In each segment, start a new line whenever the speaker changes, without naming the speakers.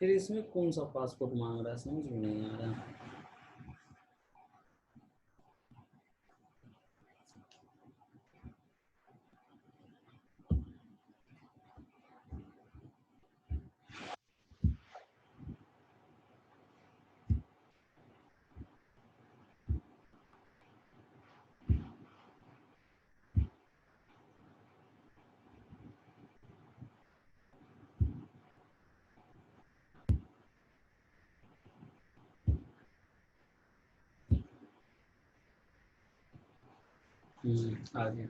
फिर इसमें कौन सा पासपोर्ट मांग रहा है, समझ में नहीं आ रहा। आ गया।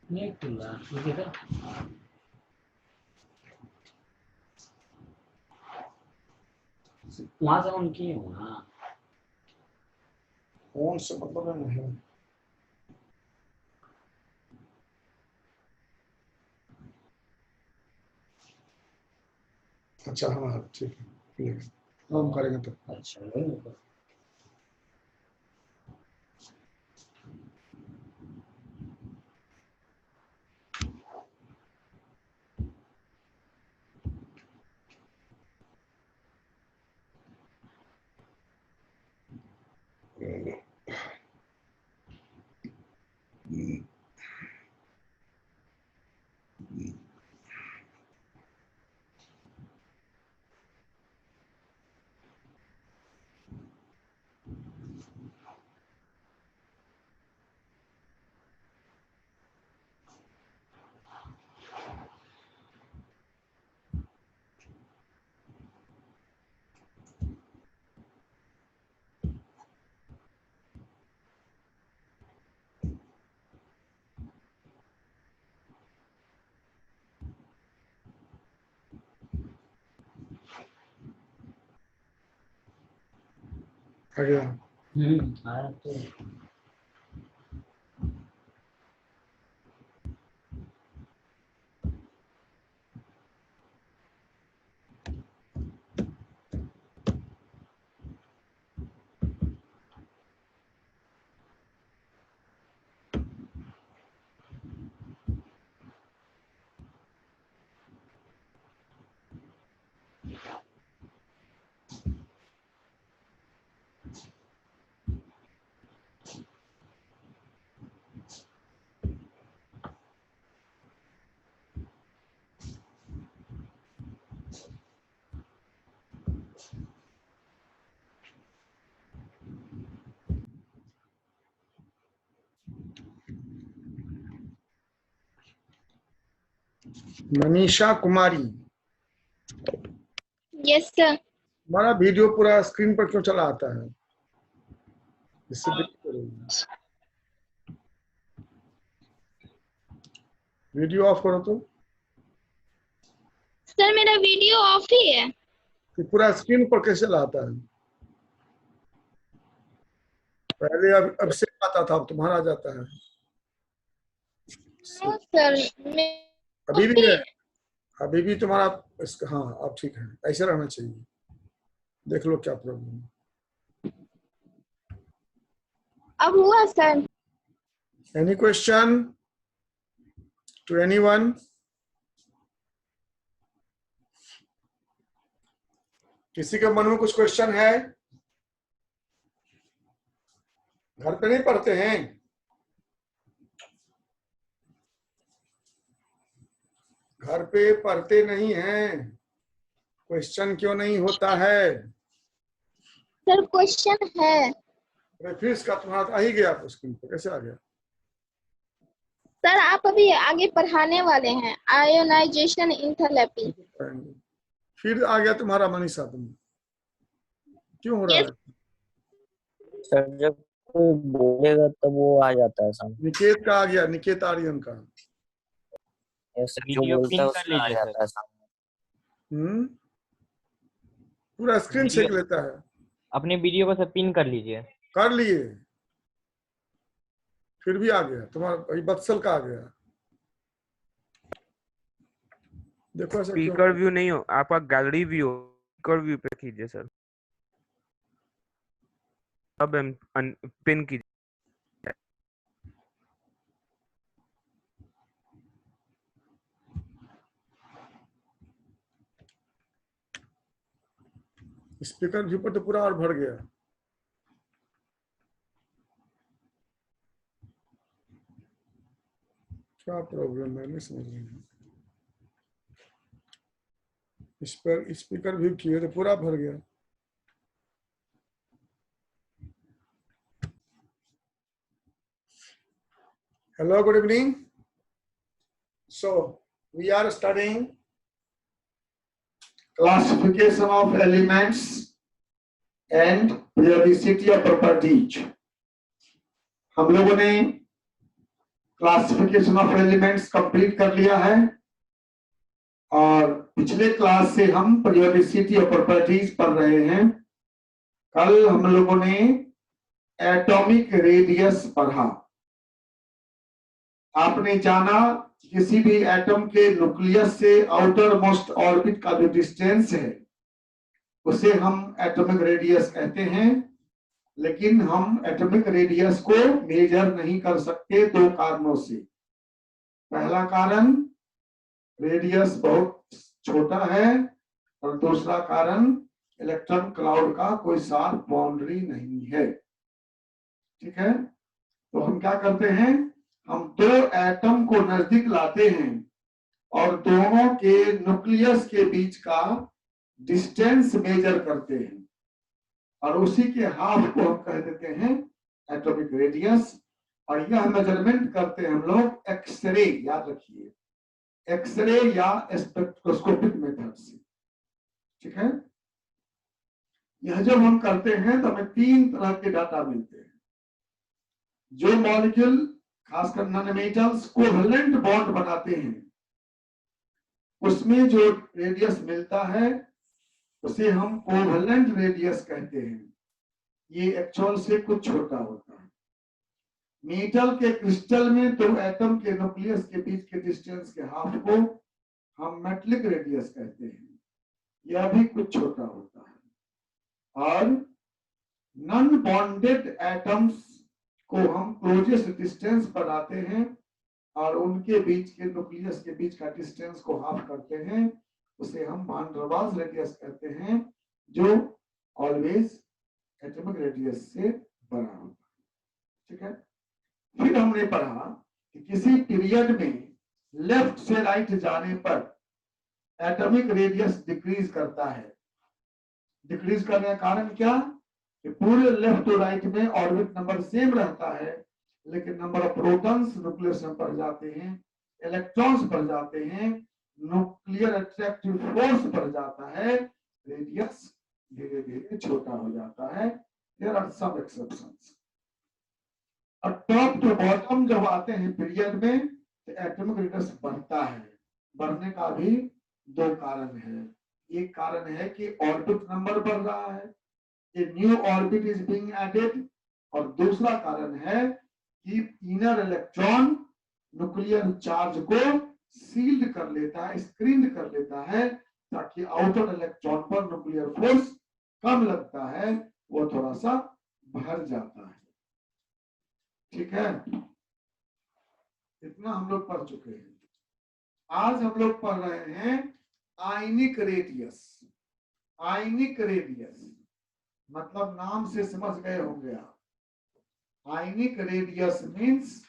नहीं खुल रहा, ठीक है। वहां से ऑन किए हो ना?
फोन से मतलब है नहीं। अच्छा हाँ ठीक है, हम करेंगे तो।
अच्छा वही होगा।
आ गया।
आया तो।
Manisha Kumari,
yes sir.
हमारा वीडियो पूरा स्क्रीन पर क्यों चला आता है? इससे दिक्कत हो रही है। वीडियो ऑफ करो तो।
सर मेरा वीडियो ऑफ ही है।
कि पूरा स्क्रीन पर कैसे लाता है? पहले अब से आता था, अब तुम्हारा जाता है।
नो सर
अभी भी है, अभी भी तुम्हारा हाँ अब ठीक है, ऐसे रहना चाहिए। देख लो क्या प्रॉब्लम है।
अब हुआ sir.
Any question to anyone? किसी के मन में कुछ क्वेश्चन है? घर पे नहीं पढ़ते हैं? घर पे पढ़ते नहीं हैं? क्वेश्चन क्यों नहीं होता है?
सर क्वेश्चन है।
फिर इसका तुम्हारा आ ही गया, स्क्रीन पर कैसे आ गया?
सर आप अभी आगे पढ़ाने वाले हैं आयोनाइजेशन इंथैलेपी।
फिर आ गया तुम्हारा मनीषा, तुम क्यों हो रहा है?
सर जब कोई बोलेगा तब वो आ जाता है सामने।
निकेत का आ गया, निकेत आर्यन का।
सर जो बोलता है उसका आ जाता है सामने।
पूरा स्क्रीन छेक लेता है।
अपने वीडियो को सब पिन कर लीजिए।
कर लिए, फिर भी आ गया तुम्हारा। बत्सल का आ गया। देखो
स्पीकर व्यू नहीं हो, आपका गैलरी व्यू स्पीकर व्यू पे कीजिए सर। अब पिन कीजिए।
स्पीकर व्यू पर तो पूरा और भर गया। क्या प्रॉब्लम है, नहीं समझ रही हूँ। इस पर स्पीकर व्यू किए तो पूरा भर गया। Hello, good evening. So we are studying classification of elements and periodicity of properties. हम लोगों ने क्लासिफिकेशन ऑफ एलिमेंट्स कंप्लीट कर लिया है और पिछले क्लास से हम पीरियोडिसिटी ऑफ प्रॉपर्टीज पढ़ रहे हैं। कल हम लोगों ने एटॉमिक रेडियस पढ़ा। आपने जाना किसी भी एटम के न्यूक्लियस से आउटर मोस्ट ऑर्बिट का जो डिस्टेंस है उसे हम एटॉमिक रेडियस कहते हैं, लेकिन हम एटॉमिक रेडियस को मेजर नहीं कर सकते दो कारणों से। पहला कारण, रेडियस बहुत छोटा है, और दूसरा कारण, इलेक्ट्रॉन क्लाउड का कोई शार्प बाउंड्री नहीं है। ठीक है, तो हम क्या करते हैं, हम दो एटम को नजदीक लाते हैं और दोनों के न्यूक्लियस के बीच का डिस्टेंस मेजर करते हैं और उसी के हाफ को हम कह देते हैं एटॉमिक रेडियस। और यह मेजरमेंट करते हैं हम लोग एक्सरे, याद रखिए, एक्सरे या स्पेक्ट्रोस्कोपिक मेथड से। ठीक है, यह जब हम करते हैं तो हमें तीन तरह के डाटा मिलते हैं। जो मॉलिक्यूल खासकर नॉनमेटल्स कोवेलेंट बॉन्ड बनाते हैं उसमें जो रेडियस मिलता है उसे हम कोवेलेंट रेडियस कहते हैं। ये एक्चुअल से कुछ छोटा होता है। मेटल के क्रिस्टल में तो एटम के न्यूक्लियस के बीच के डिस्टेंस के हाफ को हम मेटलिक रेडियस कहते हैं, यह भी कुछ छोटा होता है। और नॉन बॉन्डेड एटम्स को हम क्लोजेस्ट डिस्टेंस पर आते हैं और उनके बीच के न्यूक्लियस के बीच का डिस्टेंस को हाफ करते हैं, उसे हम वान डेर वाल्स रेडियस कहते हैं, जो ऑलवेज एटॉमिक रेडियस से बड़ा होता है। ठीक है, फिर हमने पढ़ा कि किसी पीरियड में लेफ्ट से राइट जाने पर एटॉमिक रेडियस डिक्रीज करता है। डिक्रीज करने का कारण क्या, कि पूरे लेफ्ट टू राइट में ऑर्बिट नंबर सेम रहता है, लेकिन नंबर ऑफ प्रोटॉन्स न्यूक्लियस में बढ़ जाते हैं, इलेक्ट्रॉन्स बढ़ जाते हैं, न्यूक्लियर अट्रैक्टिव फोर्स बढ़ जाता है, रेडियस धीरे धीरे छोटा हो जाता है। There are some exceptions. और टॉप टू बॉटम जब आते हैं पीरियड में तो एटॉमिक रेडियस बढ़ता है। बढ़ने का भी दो कारण है। एक कारण है कि ऑर्बिट नंबर बढ़ रहा है, a new orbit is being added. और दूसरा कारण है कि इनर इलेक्ट्रॉन न्यूक्लियर चार्ज को सील्ड कर लेता है, स्क्रीन कर लेता है, ताकि आउटर इलेक्ट्रॉन पर न्यूक्लियर फोर्स कम लगता है, वो थोड़ा सा भर जाता है। ठीक है, इतना हम लोग पढ़ चुके हैं। आज हम लोग पढ़ रहे हैं आयनिक रेडियस। आयनिक रेडियस मतलब नाम से समझ गए होंगे आप। आयनिक रेडियस मीन्स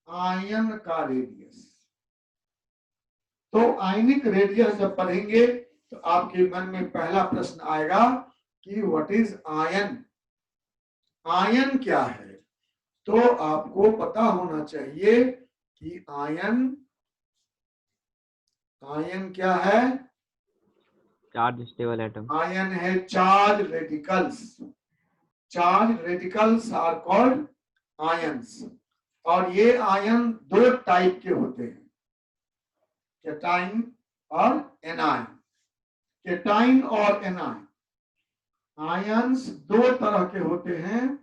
आयन का रेडियस। तो आयनिक रेडियस जब पढ़ेंगे तो आपके मन में पहला प्रश्न आएगा कि व्हाट इज आयन। आयन क्या है? तो आपको पता होना चाहिए कि आयन क्या है?
Charge stable atom.
आयन है charge radicals. Charge radicals are called ions. और ये आयन दो टाइप के होते हैं, कैटाइन और एनायन। कैटाइन और एनायन आयंस दो तरह के होते हैं,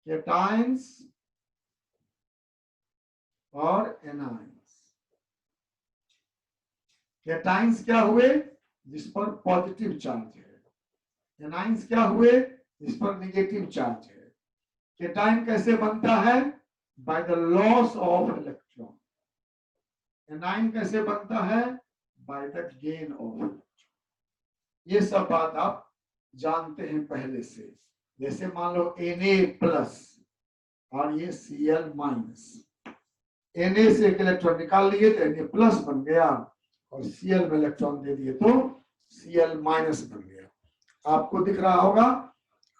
कैटाइन्स और एनायंस। कैटाइन्स क्या हुए? जिस पर पॉजिटिव चार्ज है। एनायंस क्या हुए? जिस पर नेगेटिव चार्ज है। कैटाइन कैसे बनता है? By the loss of electron. Anion कैसे बनता है? By the gain of electron. ये सब बात आप जानते हैं पहले से। जैसे मान लो Na+ और ये Cl-। Na से एक इलेक्ट्रॉन निकाल लिए तो Na+ बन गया, और Cl में इलेक्ट्रॉन दे दिए तो Cl- बन गया। आपको दिख रहा होगा,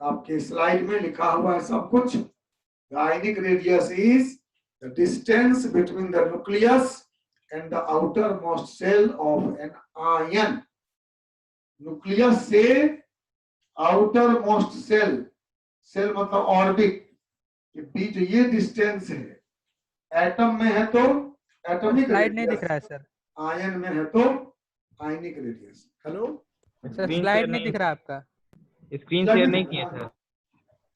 आपके स्लाइड में लिखा हुआ है सब कुछ। The ionic radius is the distance between the nucleus and the outermost shell of an ion. Nucleus से आउटर मोस्ट सेल, सेल मतलब ऑर्बिट के बीच ये डिस्टेंस है। एटम में है तो एटॉमिक
स्लाइड नहीं दिख रहा है सर।
आयन में है तो ionic radius. Hello
sir slide नहीं दिख रहा है आपका।
स्क्रीन शेयर नहीं किए सर।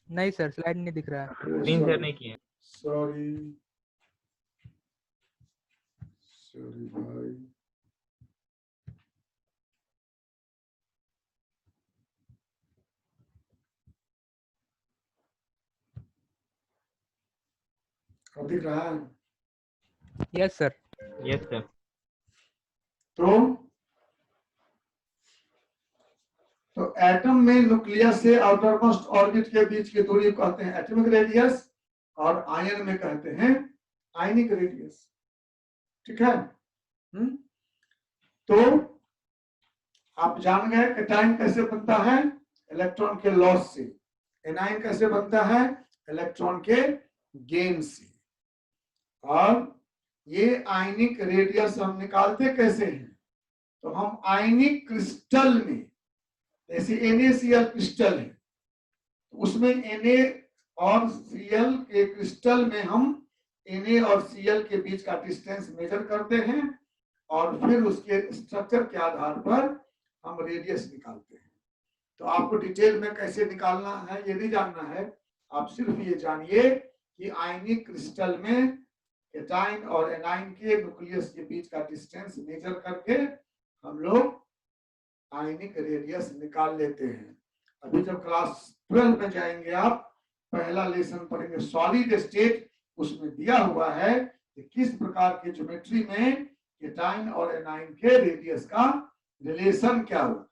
नहीं सर स्लाइड नहीं दिख रहा है।
स्क्रीन शेयर नहीं किए।
सॉरी भाई। अब दिख रहा है?
Yes sir.
Yes sir.
तो एटम में न्यूक्लियस से आउटरमोस्ट ऑर्बिट के बीच की दूरी को कहते हैं एटॉमिक रेडियस, और आयन में कहते हैं आयनिक रेडियस। ठीक है। तो आप जान गए कैटायन कैसे बनता है? इलेक्ट्रॉन के लॉस से। एनायन कैसे बनता है? इलेक्ट्रॉन के गेन से। और ये आयनिक रेडियस हम निकालते कैसे हैं? तो हम आयनिक क्रिस्टल में, जैसे NaCl क्रिस्टल है, उसमें Na और Cl के क्रिस्टल में हम Na और Cl के बीच का डिस्टेंस मेजर करते हैं, और फिर उसके स्ट्रक्चर के आधार पर हम रेडियस निकालते हैं। तो आपको डिटेल में कैसे निकालना है ये नहीं जानना है, आप सिर्फ ये जानिए कि आयनिक क्रिस्टल में कैटायन और एनायन के न्यूक्लियस के बीच का डिस्टेंस मेजर करके हम लोग आयनिक रेडियस निकाल लेते हैं। अभी जब क्लास 12 में जाएंगे आप, पहला लेसन पढ़ेंगे सॉलिड स्टेट, उसमें दिया हुआ है कि किस प्रकार के ज्योमेट्री में कैटायन और एनायन के रेडियस का रिलेशन क्या होता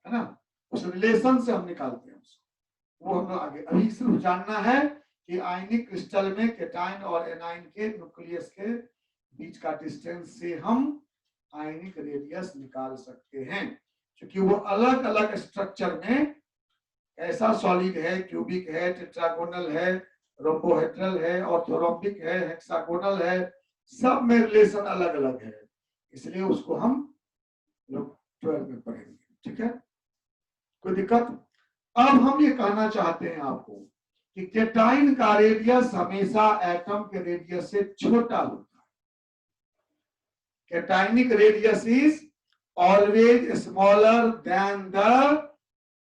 है ना, उस रिलेशन से हम निकालते हैं उसको। वो हम लोग आगे, अभी सिर्फ जानना है कि आयनिक क्रिस्टल में कैटायन और एनायन के न्यूक्लियस के बीच का डिस्टेंस से हम आयनिक रेडियस निकाल सकते हैं, क्योंकि वो अलग अलग स्ट्रक्चर में, ऐसा सॉलिड है, क्यूबिक है, टेट्रागोनल है, रोम्बोहेड्रल है, ऑर्थोरोम्बिक है, हेक्सागोनल है, सब में रिलेशन अलग अलग है, इसलिए उसको हम लोग 12 में पढ़ेंगे। ठीक है, कोई दिक्कत? अब हम ये कहना चाहते हैं आपको कि केटाइन का रेडियस हमेशा एटम के रेडियस से छोटा होता है। Cationic radius is always smaller than the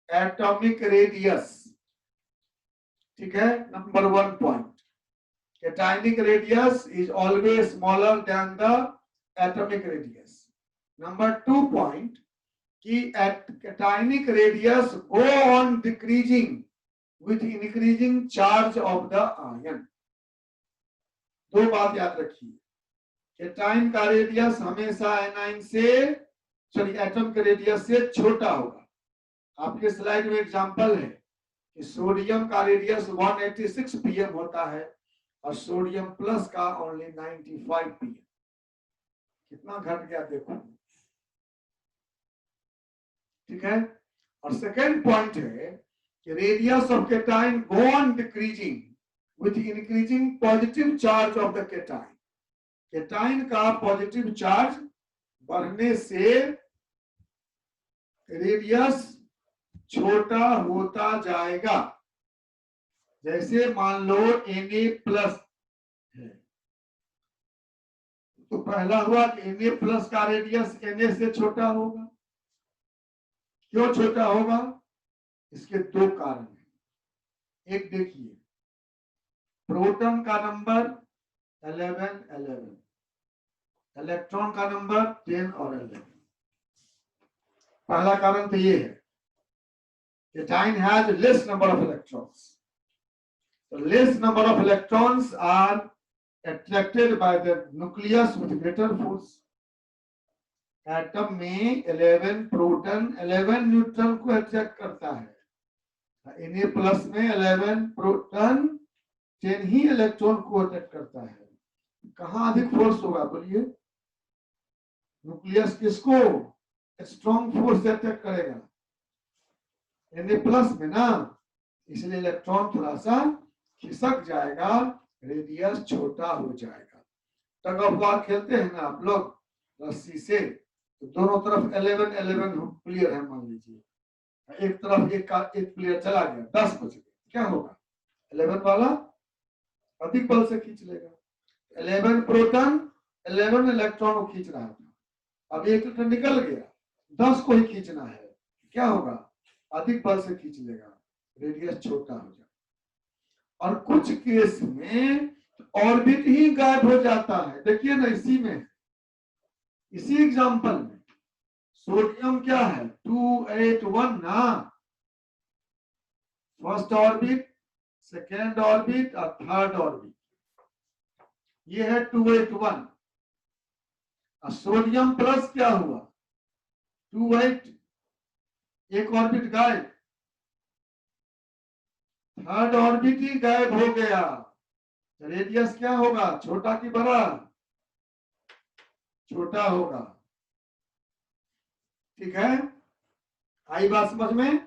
atomic radius. ठीक है, number 1 point, cationic radius is always smaller than the atomic radius. Number 2 point कि cationic radius go on decreasing with increasing charge of the ion। दो बात याद रखिए, cation का radius हमेशा A9 से एटम के रेडियस से छोटा होगा। आपके स्लाइड में एग्जांपल है कि सोडियम का रेडियस 186 pm होता है और सोडियम प्लस का ओनली 95 pm। कितना घट गया देखो। ठीक है, और सेकेंड पॉइंट है radius of cation go on decreasing with increasing positive charge of the cation। cation का पॉजिटिव चार्ज बढ़ने से रेडियस छोटा होता जाएगा। जैसे मान लो Na+ है, तो पहला हुआ कि Na+ का रेडियस Na से छोटा होगा। क्यों छोटा होगा? इसके दो कारण हैं। एक देखिए, प्रोटॉन का नंबर 11, इलेक्ट्रॉन का नंबर 10 और 11। पहला कारण तो ये है, cation has less number of electrons. So less number of electrons are attracted by the nucleus with greater force। Atom में 11 प्रोटॉन 11 न्यूट्रॉन को अट्रैक्ट करता है। Na+ में 11 प्रोटॉन 10 ही इलेक्ट्रॉन को अट्रैक्ट करता है। कहां अधिक फोर्स होगा बोलिए? न्यूक्लियस किसको स्ट्रॉन्ग फोर्स से अट्रैक्ट करेगा? Na+ में ना, इसलिए इलेक्ट्रॉन थोड़ा सा खिसक जाएगा, रेडियस छोटा हो जाएगा। टग ऑफ वार खेलते हैं ना आप लोग रस्सी से, तो दोनों तरफ 11 प्लेयर है मान लीजिए, एक तरफ एक प्लेयर चला गया, 10 बच गए, क्या होगा? 11 वाला अधिक बल से खींच लेगा। 11 प्रोटॉन 11 इलेक्ट्रॉन को खींच रहा था, अब एक इलेक्ट्रॉन निकल गया, 10 को ही खींचना है, क्या होगा? अधिक बल से खींच लेगा, रेडियस छोटा हो जाएगा। और कुछ केस में ऑर्बिट ही गायब हो जाता है। देखिए ना, इसी एग्जांपल में सोडियम क्या है? 281 ना, फर्स्ट ऑर्बिट, सेकेंड ऑर्बिट और थर्ड ऑर्बिट, ये है 281। और सोडियम प्लस क्या हुआ? 28, एक ऑर्बिट गायब, थर्ड ऑर्बिट ही गायब हो गया। रेडियस क्या होगा? छोटा कि बड़ा? छोटा होगा। ठीक है, आई बात समझ में?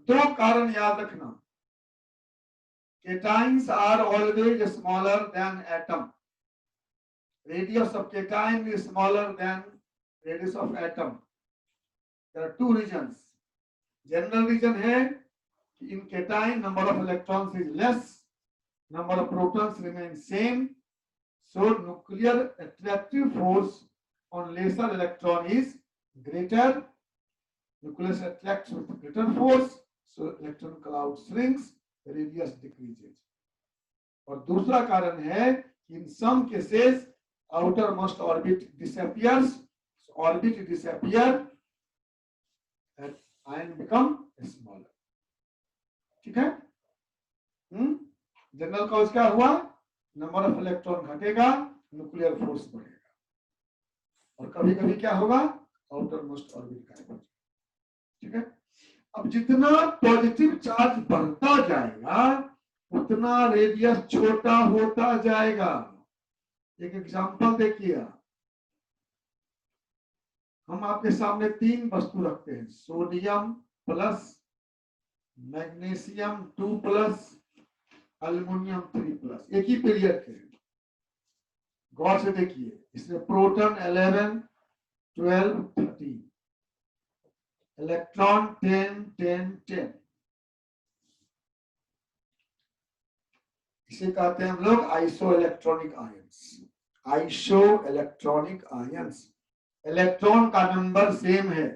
दो कारण याद रखना, cations are always smaller than atom. Radius of cation is smaller than radius of atom. There are two reasons. General reason है कि in cation number of electrons is less, number of protons remain same, so nuclear attractive force on lesser electron is greater, nucleus attracts with greater force, so electron cloud shrinks, radius decreases। और दूसरा कारण है कि in some cases outermost orbit disappears, so orbit disappear and ion become smaller। ठीक है? General cause क्या हुआ? Number of electron घटेगा, न्यूक्लियर फोर्स बढ़ेगा, और कभी कभी क्या होगा? आउटर मोस्ट ऑर्बिट गायब हो जाएगा। ठीक है, अब जितना पॉजिटिव चार्ज बढ़ता जाएगा उतना रेडियस छोटा होता जाएगा। एक एग्जांपल देखिए, हम आपके सामने 3 वस्तु रखते हैं, सोडियम प्लस, मैग्नीशियम 2+, एल्युमिनियम 3+, एक ही पीरियड के। गौर से देखिए, इसमें प्रोटॉन 11, 12, 13, इलेक्ट्रॉन 10, 10, 10। इसे कहते हैं हम लोग iso electronic ions. Iso electronic ions, electron का नंबर सेम है।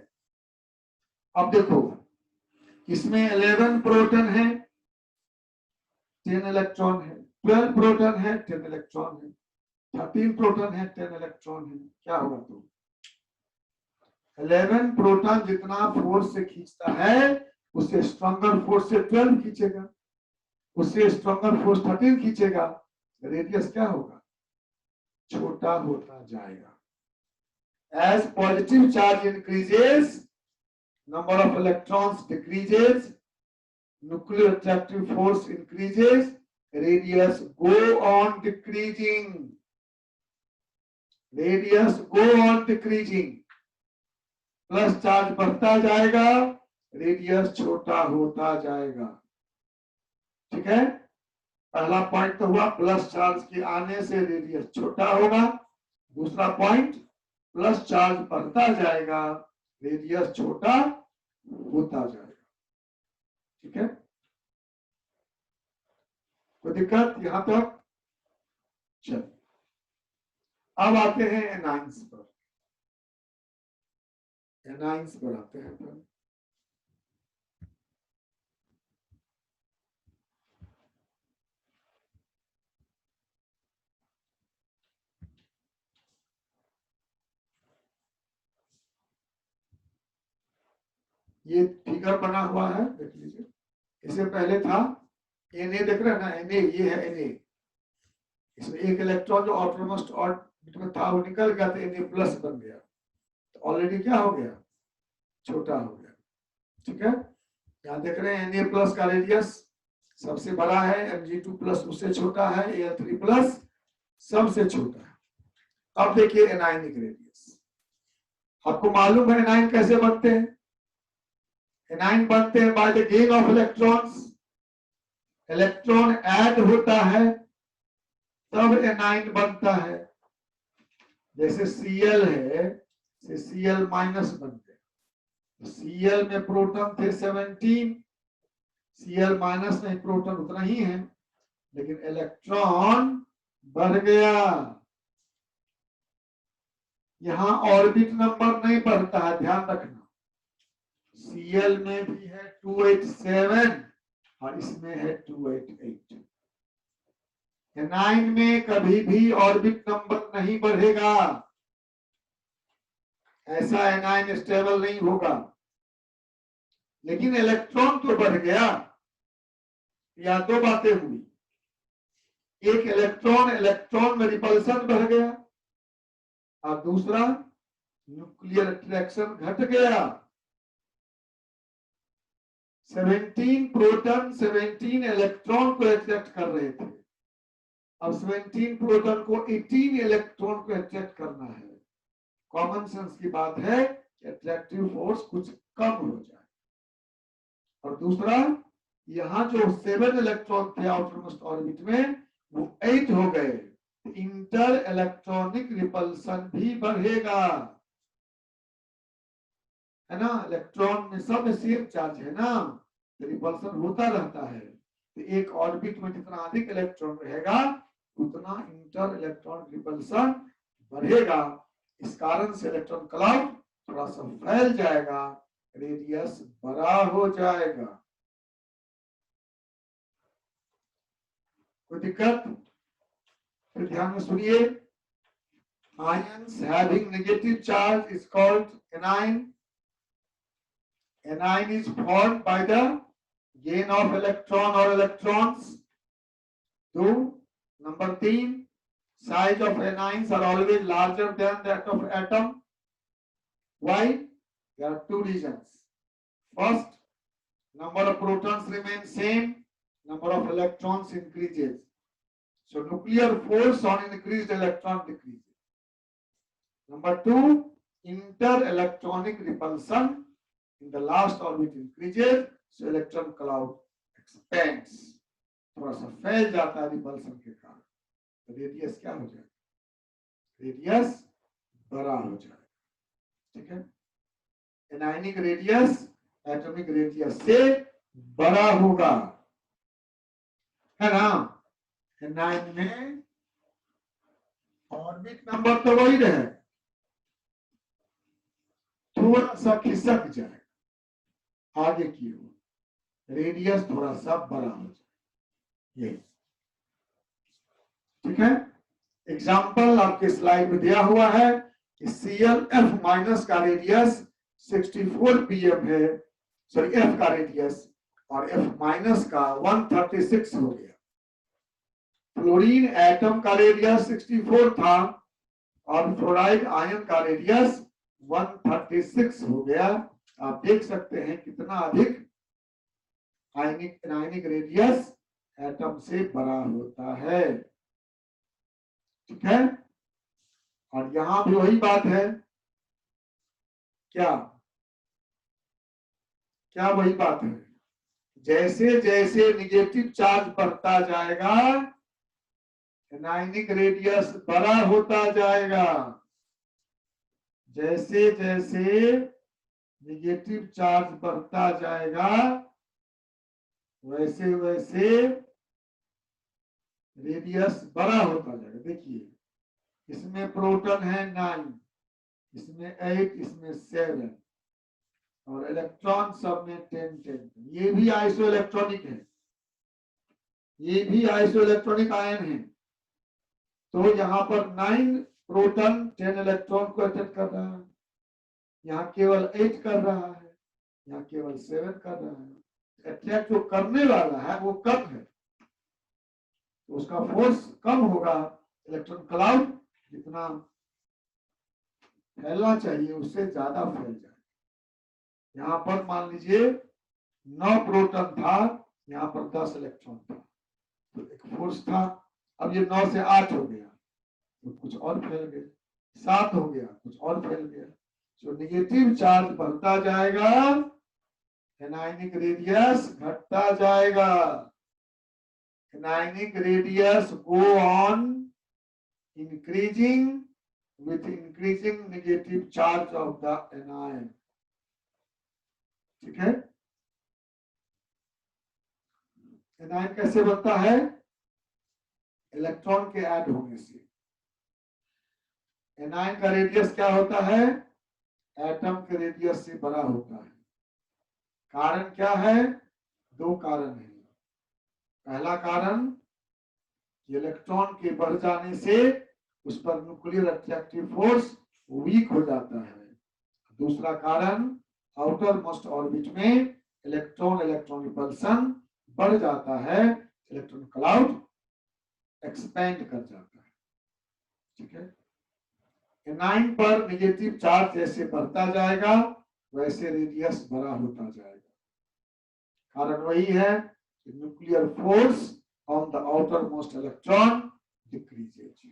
अब देखो, इसमें 11 प्रोटॉन है, 10 इलेक्ट्रॉन है, 12 प्रोटॉन है, 10 इलेक्ट्रॉन है, 13 प्रोटॉन है, 10 इलेक्ट्रॉन है। क्या होगा? तो 11 प्रोटॉन जितना फोर्स से खींचता है, उससे स्ट्रॉन्गर फोर्स से 12 खींचेगा, उससे स्ट्रॉन्गर फोर्स 13 खींचेगा। रेडियस क्या होगा? छोटा होता जाएगा। As positive charge increases, number of electrons decreases, nuclear attractive force increases, radius go on decreasing. Radius go on decreasing. Plus charge बढ़ता जाएगा, रेडियस छोटा होता जाएगा। ठीक है, पहला पॉइंट तो हुआ प्लस चार्ज के आने से रेडियस छोटा होगा। दूसरा पॉइंट, प्लस चार्ज बढ़ता जाएगा, रेडियस छोटा होता जाएगा। ठीक है, कोई दिक्कत यहां तक? चलिए, अब आते हैं एनाइंस पर। एनाइंस पर आते हैं फिर। ये फिगर बना हुआ है, देख लीजिए। इससे पहले था Na, देख रहे हैं ना, Na, ये है Na। इसमें एक इलेक्ट्रॉन जो आउटरमोस्ट ऑर्बिट में था वो निकल गया, तो Na प्लस बन गया, तो ऑलरेडी क्या हो गया? छोटा हो गया। ठीक है, यहाँ देख रहे हैं Na प्लस का रेडियस सबसे बड़ा है, Mg2 प्लस उससे छोटा है, Al3 प्लस सबसे छोटा है। अब देखिए एनायनिक रेडियस। आपको मालूम है एनायन कैसे बनते हैं? एनायन बनते हैं by the gain of electrons. Electron add होता है तब एनायन बनता है। जैसे Cl है, से Cl माइनस बन गया। Cl में प्रोटॉन थे 17, Cl माइनस में प्रोटॉन उतना ही है, लेकिन इलेक्ट्रॉन बढ़ गया। यहां ऑर्बिट नंबर नहीं बढ़ता है, ध्यान रखना। Cl में भी है 287 और इसमें है 288। एनायन में कभी भी ऑर्बिट नंबर नहीं बढ़ेगा, ऐसा एनायन स्टेबल नहीं होगा। लेकिन इलेक्ट्रॉन तो बढ़ गया। या दो बातें हुई, एक इलेक्ट्रॉन में रिपल्सन बढ़ गया और दूसरा न्यूक्लियर अट्रैक्शन घट गया। 17 प्रोटॉन 17 इलेक्ट्रॉन को अट्रैक्ट कर रहे थे, अब 17 प्रोटॉन को 18 इलेक्ट्रॉन को अट्रैक्ट करना है। कॉमन सेंस की बात है कि अट्रैक्टिव फोर्स कुछ कम हो जाए। और दूसरा, यहां जो 7 इलेक्ट्रॉन थे आउटरमोस्ट ऑर्बिट में, वो 8 हो गए। इंटर इलेक्ट्रॉनिक रिपल्सन भी बढ़ेगा, है ना। इलेक्ट्रॉन में सब में सेम चार्ज है ना, तो रिपल्सन होता रहता है। तो एक ऑर्बिट में जितना अधिक इलेक्ट्रॉन रहेगा उतना इंटर इलेक्ट्रॉनिक रिपल्सन बढ़ेगा। इस कारण से इलेक्ट्रॉन क्लाउड थोड़ा सा फैल जाएगा, रेडियस बड़ा हो जाएगा। कोई दिक्कत? फिर ध्यान में सुनिए, ions having negative charge is called anion. Anion is formed by the gain of electron or electrons. 2. Number 3, size of anions are always larger than that of atom. Why? There are two reasons. First, number of protons remain same, number of electrons increases. So nuclear force on increased electron decreases. Number 2, inter-electronic repulsion in the last orbit increases, so electron cloud expands. थोड़ा सा फैल जाता है repulsion के कारण, तो radius क्या हो जाएगा? रेडियस बड़ा हो जाए, ठीक है। एनायनिक रेडियस एटॉमिक रेडियस से बड़ा होगा, है ना। एनायन में ऑर्बिट नंबर तो वही रहे, थोड़ा सा खिसक जाए आगे की ओर, रेडियस थोड़ा सा बड़ा हो जाए, यही, ठीक है। एग्जाम्पल आपके स्लाइड में दिया हुआ है। ClF माइनस का रेडियस 64 pm है, सॉरी F का रेडियस, और F माइनस का 136 हो गया। फ्लोरीन एटम का रेडियस 64 था और फ्लोराइड आयन का रेडियस 136 हो गया। आप देख सकते हैं कितना अधिक आयनिक रेडियस एटम से बड़ा होता है, ठीक है। और यहां भी वही बात है, क्या क्या वही बात है, जैसे जैसे निगेटिव चार्ज बढ़ता जाएगा एनायनिक रेडियस बड़ा होता जाएगा, जैसे जैसे निगेटिव चार्ज बढ़ता जाएगा वैसे वैसे रेडियस बड़ा होता जाएगा। देखिए इसमें प्रोटॉन है 9, इसमें 8, इसमें 7 और इलेक्ट्रॉन सब में 10। ये भी आइसो इलेक्ट्रॉनिक है, ये भी आइसो इलेक्ट्रॉनिक आयन है। तो यहाँ पर 9 प्रोटॉन 10 इलेक्ट्रॉन को अटैक कर रहा है, यहाँ केवल 8 कर रहा है, यहाँ केवल 7 कर रहा है। अटैक जो करने वाला है वो कम है, तो उसका फोर्स कम होगा। इलेक्ट्रॉन क्लाउड जितना फैलना चाहिए उससे ज्यादा फैल जाए। यहाँ पर मान लीजिए 9 प्रोटॉन था, यहाँ पर 10 इलेक्ट्रॉन था, तो एक फोर्स था। अब ये 9 से 8 हो गया तो कुछ और फैल गया, 7 हो गया कुछ और फैल गया। जो निगेटिव चार्ज बढ़ता जाएगा एनायनिक रेडियस घटता जाएगा। Anionic radius go on increasing with increasing negative charge of the anion, ठीक है। एनायन कैसे बनता है? इलेक्ट्रॉन के ऐड होने से। एनायन का रेडियस क्या होता है? एटम के रेडियस से बड़ा होता है। कारण क्या है? 2 कारण है। पहला कारण इलेक्ट्रॉन के बढ़ जाने से उस पर न्यूक्लियर अट्रैक्टिव फोर्स वीक हो जाता है। दूसरा कारण आउटर मोस्ट ऑर्बिट में इलेक्ट्रॉन रिपल्सन बढ़ जाता है, इलेक्ट्रॉन क्लाउड एक्सपेंड कर जाता है, ठीक है। एनायन पर नेगेटिव चार्ज जैसे बढ़ता जाएगा वैसे रेडियस बड़ा होता जाएगा। कारण वही है कि nuclear force on the outer most electron decreases,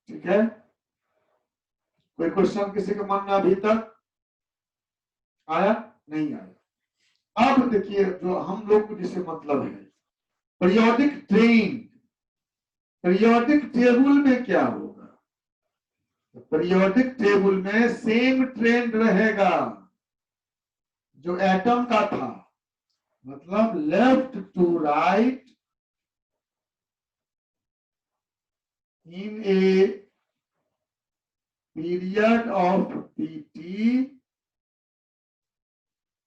ठीक है। कोई क्वेश्चन किसी के मन में अभी तक आया? नहीं आया। अब देखिए जो हम लोग को जिसे मतलब है पीरियोडिक ट्रेंड, पीरियोडिक टेबल में क्या होगा? पीरियोडिक टेबल में सेम ट्रेंड रहेगा जो एटम का था, मतलब left to right in a period of Pt,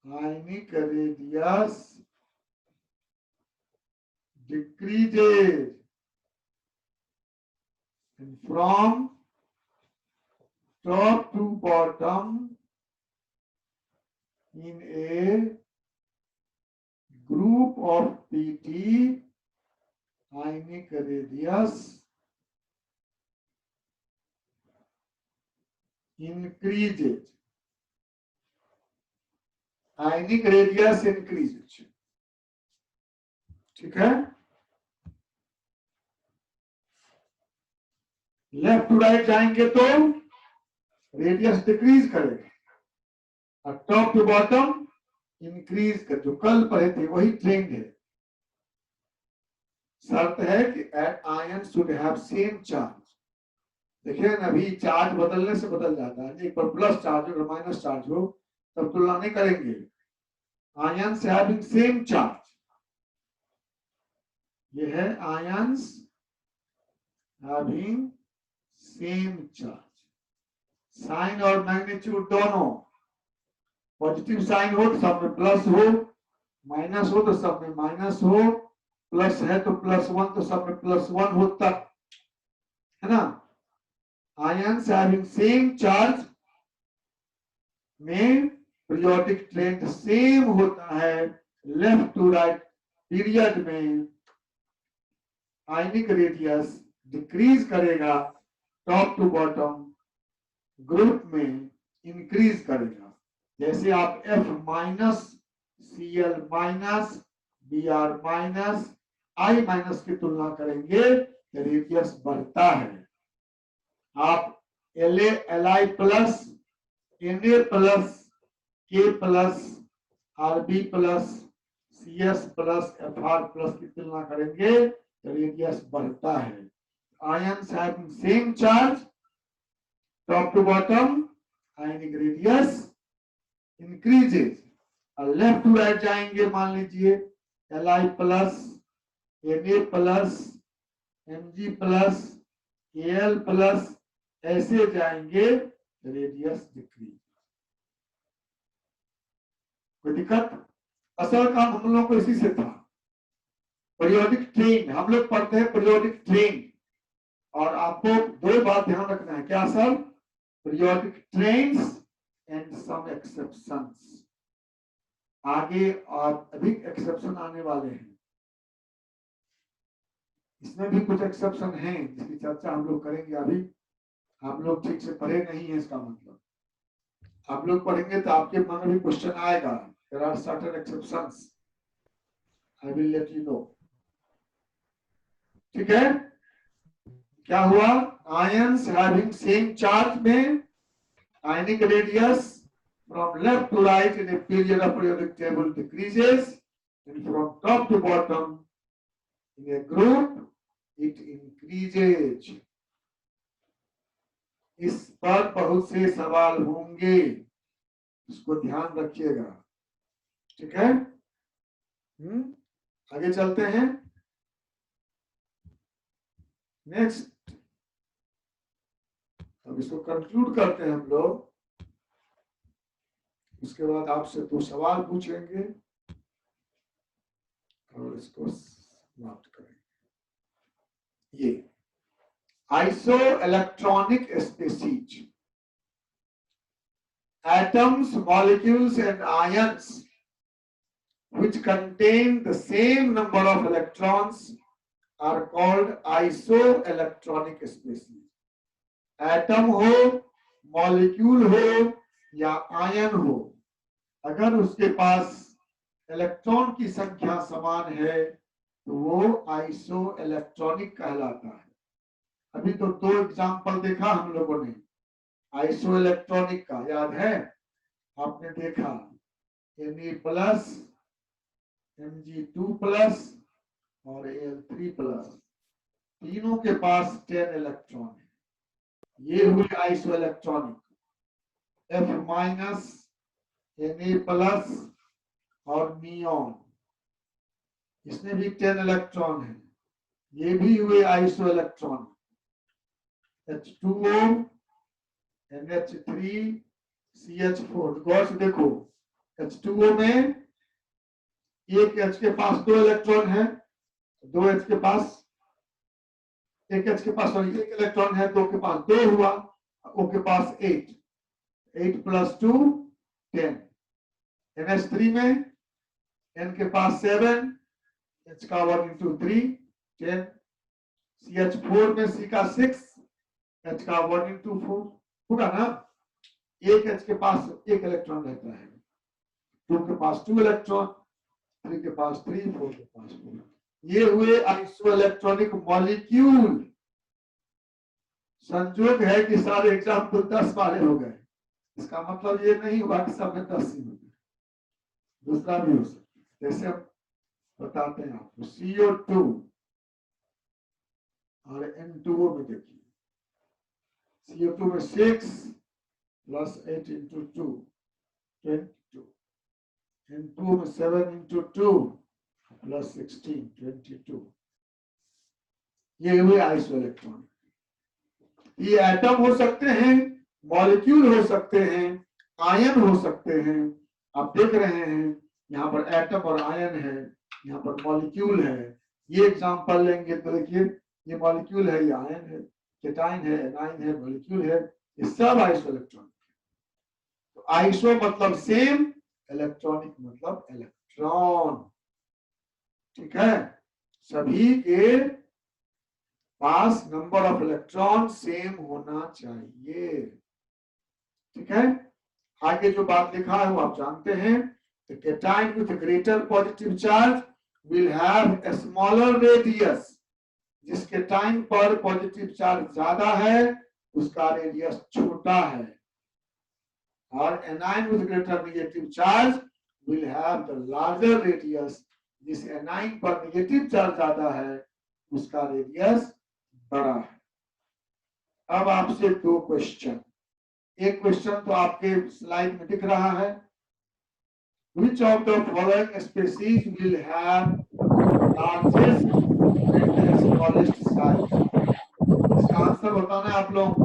ionic radius decreases and from top to bottom in a group of Pt, ionic radius increases, ionic radius increases, ठीक है। Left to right जाएंगे तो radius decrease करेगा और top to bottom increase कर, जो कल पढ़े थे वही ट्रेंड है। शर्त है कि ion should have same charge. देखिए ना, अभी चार्ज बदलने से बदल जाता है, एक पर प्लस चार्ज हो माइनस चार्ज हो तब तुलना नहीं करेंगे। आयंस हैविंग सेम चार्ज, ये है ions having same charge. Sign और मैग्नीट्यूड दोनों पॉजिटिव साइन हो तो सब में प्लस हो, माइनस हो तो सब में माइनस हो, प्लस है तो +1 तो सब में +1 हो, तब है ना। आयंस हैविंग सेम चार्ज में पीरियोडिक ट्रेंड सेम होता है, लेफ्ट टू राइट पीरियड में आयनिक रेडियस डिक्रीज करेगा, टॉप टू बॉटम ग्रुप में इंक्रीज करेगा। जैसे आप F minus Cl minus Br minus I minus की तुलना करेंगे तो रेडियस बढ़ता है। आप La Li plus Na plus K plus Rb plus Cs plus Fr plus की तुलना करेंगे तो रेडियस बढ़ता है। Ions having same charge, top to bottom ionic radius increases. और लेफ्ट टू राइट जाएंगे, मान लीजिए Li plus Na plus Mg plus Al plus, ऐसे जाएंगे रेडियस डिक्रीज। कोई दिक्कत? असल काम हम लोगों को इसी से था, पीरियोडिक ट्रेन हम लोग पढ़ते हैं, पीरियोडिक ट्रेन। और आपको दो बात ध्यान रखना है, क्या sir? Periodic trends and some exceptions. आगे और अधिक एक्सेप्शन आने वाले हैं, इसमें भी कुछ एक्सेप्शन हैं जिसकी चर्चा हम लोग करेंगे। अभी आप लोग ठीक से पढ़े नहीं है, इसका मतलब आप लोग पढ़ेंगे तो आपके मन में भी क्वेश्चन आएगा। There are certain exceptions, I will let you know. ठीक है, क्या हुआ? आयंस हैविंग सेम चार्ज में ionic radius from left to right in a period of periodic table decreases, and from top to bottom in a group it increases. इस पर बहुत से सवाल होंगे, इसको ध्यान रखिएगा। ठीक है, आगे चलते हैं। नेक्स्ट, अब इसको कंक्लूड करते हैं हम लोग। उसके बाद आपसे 2 सवाल पूछेंगे और इसको समाप्त करेंगे। ये iso electronic species, atoms, molecules and ions which contain the same number of electrons are called isoelectronic species. Atom हो, मॉलिक्यूल हो या आयन हो, अगर उसके पास इलेक्ट्रॉन की संख्या समान है तो वो आइसो इलेक्ट्रॉनिक कहलाता है। अभी तो 2 एग्जांपल देखा हम लोगों ने आइसो इलेक्ट्रॉनिक का, याद है? आपने देखा Na प्लस Mg2 प्लस और Al3 प्लस, तीनों के पास 10 इलेक्ट्रॉन है। ये हुए iso electronic. F minus Na plus और नियॉन, इसमें भी 10 इलेक्ट्रॉन है, ये भी हुए iso electron. H2O NH3 CH4, गौर से देखो, H2O में एक H के पास 2 इलेक्ट्रॉन है, 2 H के पास, एक H के पास सॉरी 1 इलेक्ट्रॉन है, 2 के पास 2 हुआ, O के पास 8, 8 + 2 10। NH3 में N के पास 7, H का 1 × 3 10, CH4 में C का 6, H का 1 × 4 होगा ना। एक H के पास 1 इलेक्ट्रॉन रहता है, 2 के पास 2 इलेक्ट्रॉन, 3 के पास 3, 4 के पास 4। ये हुए आइसो इलेक्ट्रॉनिक मॉलिक्यूल। संयोग है कि सारे एग्जाम्पल 10 वाले हो गए, इसका मतलब ये नहीं हुआ कि सब में 10 ही हो गए, दूसरा भी हो सकता है। जैसे हम बताते हैं आपको CO2 और N2O में देखिए CO2 में 6 प्लस 8 इंटू 2 22, N2O में 7 इंटू 2 प्लस 16 22। ये हुए आइसोइलेक्ट्रॉनिक। ये एटम हो सकते हैं, मॉलिक्यूल हो सकते हैं, आयन हो सकते हैं। आप देख रहे हैं यहाँ पर एटम और आयन है, यहाँ पर मॉलिक्यूल है। ये एग्जांपल लेंगे तो देखिए ये मॉलिक्यूल है, ये आयन है, केटाइन है, एनाइन है, मॉलिक्यूल है, ये सब आइसोइलेक्ट्रॉनिक है। तो आइसो मतलब सेम, इलेक्ट्रॉनिक मतलब इलेक्ट्रॉन। ठीक है, सभी के पास नंबर ऑफ इलेक्ट्रॉन सेम होना चाहिए। ठीक है, आगे जो बात लिखा है वो आप जानते हैं। The cation with a greater positive charge will have a smaller radius. जिस cation पर पॉजिटिव चार्ज ज्यादा है उसका रेडियस छोटा है, और anion with greater negative charge will have the larger radius. जिस anion पर नेगेटिव चार्ज ज्यादा है उसका रेडियस बड़ा है। अब आपसे दो क्वेश्चन। एक क्वेश्चन तो आपके स्लाइड में दिख रहा है, which of the following species will have largest and smallest size? इसका आंसर बताना है आप लोग को।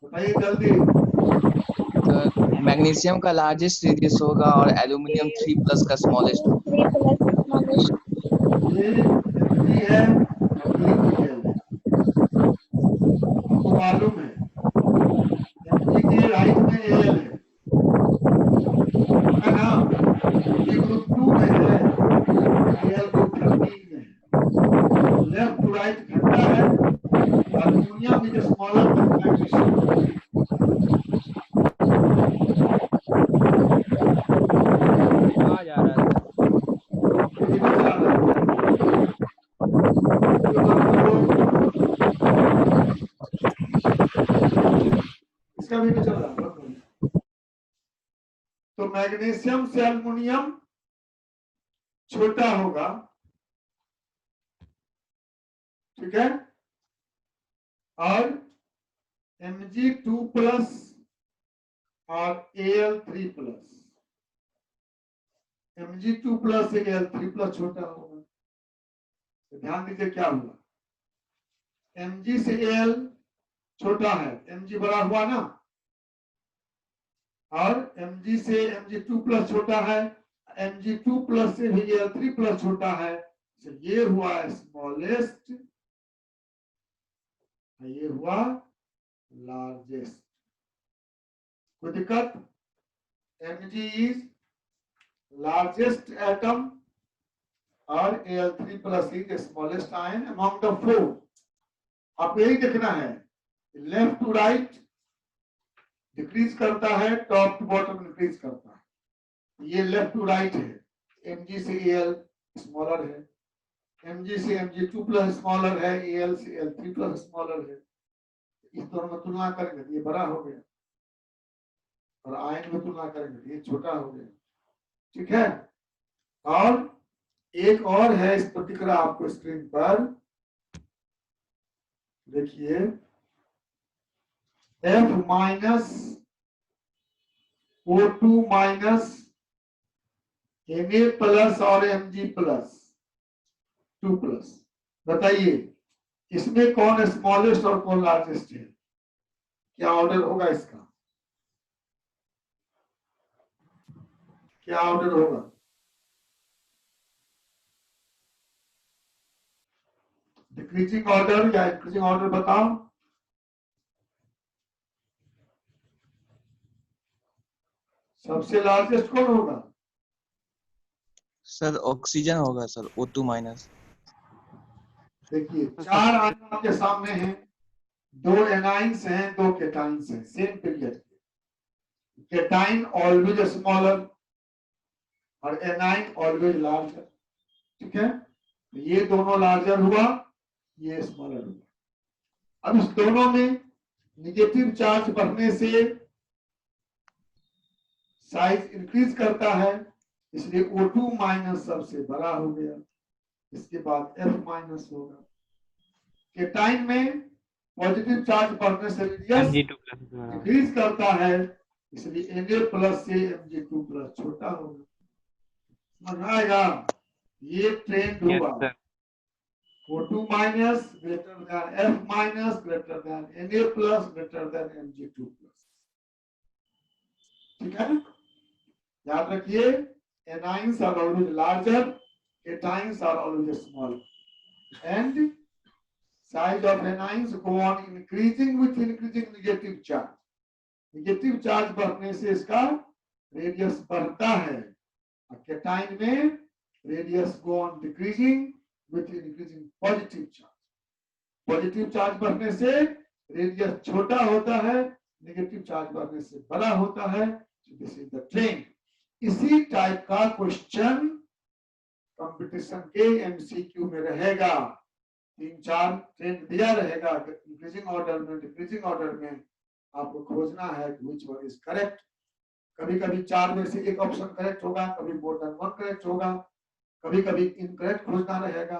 बताइए जल्दी।
मैग्नीशियम का लार्जेस्ट रेडियस होगा और एल्यूमिनियम 3+ का स्मॉलेस्ट।
3+ स्मॉलेस्ट।
ये Mg है, अगली Al है। आपको मालूम है Mg के राइट में Al है ना? ये ग्रुप 2 में है, Al ग्रुप 13 में है। लेफ्ट टू राइट घटता है। Aluminium is smaller than magnesium.
आ जा रहा है
इसका भी चल रहा है। तो मैग्नीशियम से एल्युमिनियम छोटा होगा, ठीक है, और Mg2+ और Al3+, Mg2+ से Al3+ छोटा होगा। तो ध्यान दीजिए क्या हुआ, Mg से Al छोटा है, Mg बड़ा हुआ ना, और Mg से Mg2+ छोटा है, Mg2+ से भी Al3+ छोटा है। तो ये हुआ स्मॉलेस्ट, ये हुआ लार्जेस्ट। कोई दिक्कत? Mg इज लार्जेस्ट एटम और Al3+ is smallest ion among the four. आप यही देखना है, लेफ्ट टू राइट डिक्रीज करता है, टॉप टू बॉटम इंक्रीज करता है। ये लेफ्ट टू राइट है, Mg से Al स्मॉलर है, Mg से Mg2+ स्मॉलर है, Al से Al3+ स्मॉलर है। इस दोनों में तुलना करेंगे तो ये बड़ा हो गया, और आयन में तुलना करेंगे तो ये छोटा हो गया। ठीक है, और एक और है इस पर्टिकुलर आपको स्क्रीन पर देखिए, F- O2- Na+ और Mg+ 2+। बताइए इसमें कौन स्मॉलेस्ट और कौन लार्जेस्ट है? क्या ऑर्डर होगा इसका? क्या ऑर्डर होगा? डिक्रीजिंग ऑर्डर या इंक्रीजिंग ऑर्डर बताओ। सबसे लार्जेस्ट कौन होगा?
सर ऑक्सीजन होगा सर, O2-।
देखिए 4 आयन आपके सामने हैं, 2 एनाइंस हैं, 2 केटाइंस हैं, same period. Cation always smaller और एनाइन ऑलवेज लार्जर। ठीक है, ये दोनों लार्जर हुआ, ये स्मॉलर हुआ। अब इस दोनों में नेगेटिव चार्ज बढ़ने से साइज इंक्रीज करता है, इसलिए O2- सबसे बड़ा हो गया। इसके बाद F माइनस होगा। केटाइन में पॉजिटिव चार्ज बढ़ने से रेडियस
Mg2 प्लस द्वारा
डिक्रीज करता है, इसलिए Na प्लस से Mg2 प्लस छोटा होगा। समझ में आएगा? ये ट्रेंड
यस
होगा।
Sir
O2 minus greater than F minus greater than Na plus greater than Mg2 plus. ठीक है, याद रखिए, anions are always larger, cations are always smaller, and size of anions go on increasing with increasing negative charge. Negative charge बढ़ने से इसका radius बढ़ता है, और केटाइन में radius go on decreasing with increasing positive charge. Positive charge बढ़ने से radius छोटा होता है, नेगेटिव चार्ज बढ़ने से बड़ा होता है। This is the trend. इसी टाइप का क्वेश्चन कंपटीशन के एमसीक्यू में रहेगा। 3-4 ट्रेंड दिया रहेगा, इंक्रीजिंग ऑर्डर में, डिक्रीजिंग ऑर्डर में। आपको खोजना है कि व्हिच वन इज करेक्ट। कभी कभी 4 में से एक ऑप्शन करेक्ट होगा, कभी मोर देन 1 करेक्ट होगा, कभी कभी इनकरेक्ट खोजना रहेगा।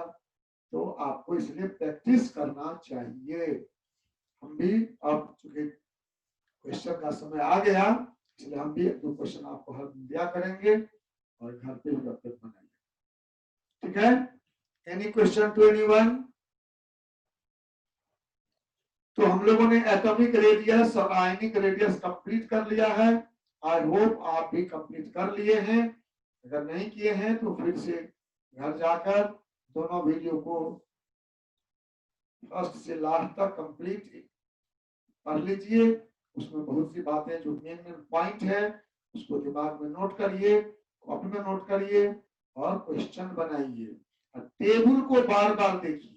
तो आपको इसलिए प्रैक्टिस करना चाहिए। हम भी अब चूंकि क्वेश्चन का समय आ गया, इसलिए हम भी 2 क्वेश्चन आपको हल दिया करेंगे और घर पे भी अपडेट बनाएंगे। ठीक है, एनी क्वेश्चन टू एनीवन? तो हम लोगों ने एटॉमिक रेडियस और आयनिक रेडियस कंप्लीट कर लिया है। आई होप आप भी कंप्लीट कर लिए हैं। अगर नहीं किए हैं तो फिर से घर जाकर दोनों वीडियो को फर्स्ट से लास्ट तक कंप्लीट पढ़ लीजिए। उसमें बहुत सी बातें जो मेन मेन पॉइंट है उसको दिमाग में नोट करिए, कॉपी में नोट करिए और क्वेश्चन बनाइए। टेबल को बार बार देखिए।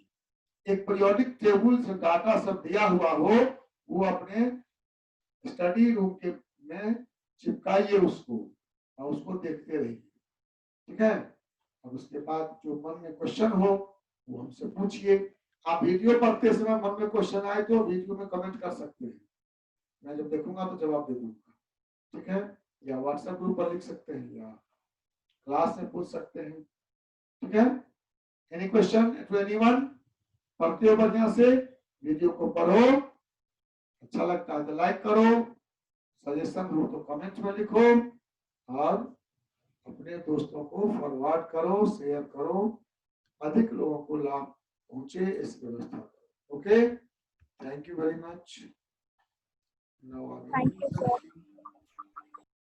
एक पीरियोडिक टेबल से डाटा सब दिया हुआ हो, वो अपने स्टडी रूम के में चिपकाइए उसको और उसको देखते रहिए। ठीक है, और उसके बाद जो मन में क्वेश्चन हो वो हमसे पूछिए। आप वीडियो पढ़ते समय मन में क्वेश्चन आए तो वीडियो में कमेंट कर सकते हैं, मैं जब देखूंगा तो जवाब दे दूंगा। ठीक है, या व्हाट्सएप ग्रुप पर लिख सकते हैं या क्लास में पूछ सकते हैं। ठीक है, एनी क्वेश्चन टू एनीवन? पढ़ते हो बढ़िया से, वीडियो को पढ़ो, अच्छा लगता है तो लाइक करो, सजेशन हो तो कमेंट में लिखो और अपने दोस्तों को फॉरवर्ड करो, शेयर करो, अधिक लोगों को लाभ पहुंचे इस व्यवस्था को। Okay, thank you very much.
Thank you sir.